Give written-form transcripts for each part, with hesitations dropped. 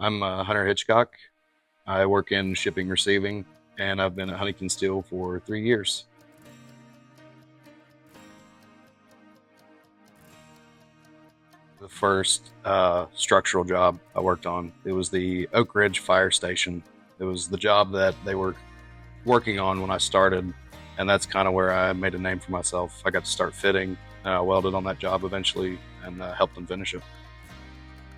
I'm Hunter Hitchcock. I work in shipping receiving, and I've been at Huntington Steel for 3 years. The first structural job I worked on, it was the Oak Ridge Fire Station. It was the job that they were working on when I started, and that's kind of where I made a name for myself. I got to start fitting, and I welded on that job eventually and helped them finish it.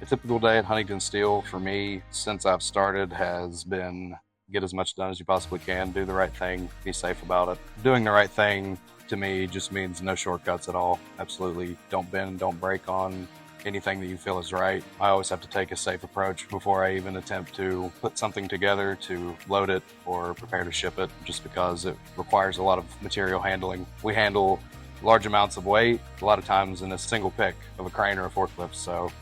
A typical day at Huntington Steel for me since I've started has been get as much done as you possibly can, do the right thing, be safe about it. Doing the right thing to me just means no shortcuts at all. Absolutely don't bend, don't break on anything that you feel is right. I always have to take a safe approach before I even attempt to put something together, to load it or prepare to ship it, just because it requires a lot of material handling. We handle large amounts of weight, a lot of times in a single pick of a crane or a forklift, so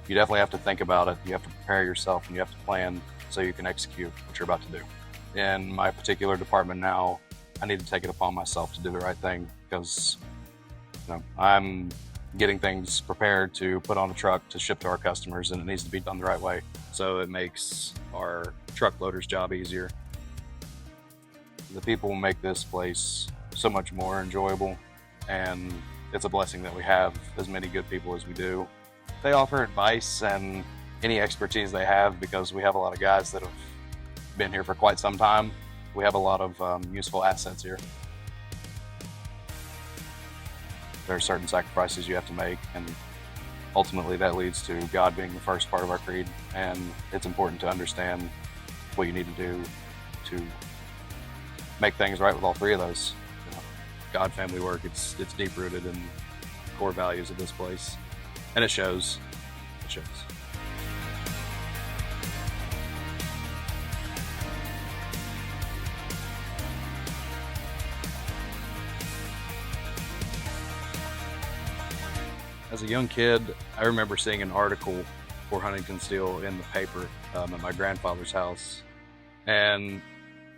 you definitely have to think about it. You have to prepare yourself and you have to plan so you can execute what you're about to do. In my particular department now, I need to take it upon myself to do the right thing because I'm getting things prepared to put on a truck to ship to our customers, and it needs to be done the right way. So it makes our truck loader's job easier. The people make this place so much more enjoyable, and it's a blessing that we have as many good people as we do. They offer advice and any expertise they have because we have a lot of guys that have been here for quite some time. We have a lot of useful assets here. There are certain sacrifices you have to make, and ultimately that leads to God being the first part of our creed, and it's important to understand what you need to do to make things right with all three of those. God, family, work, it's deep rooted in core values of this place. And it shows. It shows. As a young kid, I remember seeing an article for Huntington Steel in the paper at my grandfather's house. And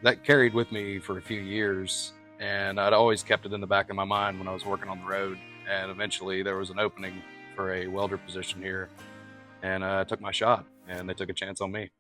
that carried with me for a few years. And I'd always kept it in the back of my mind when I was working on the road. And eventually there was an opening for a welder position here, and I took my shot, and they took a chance on me.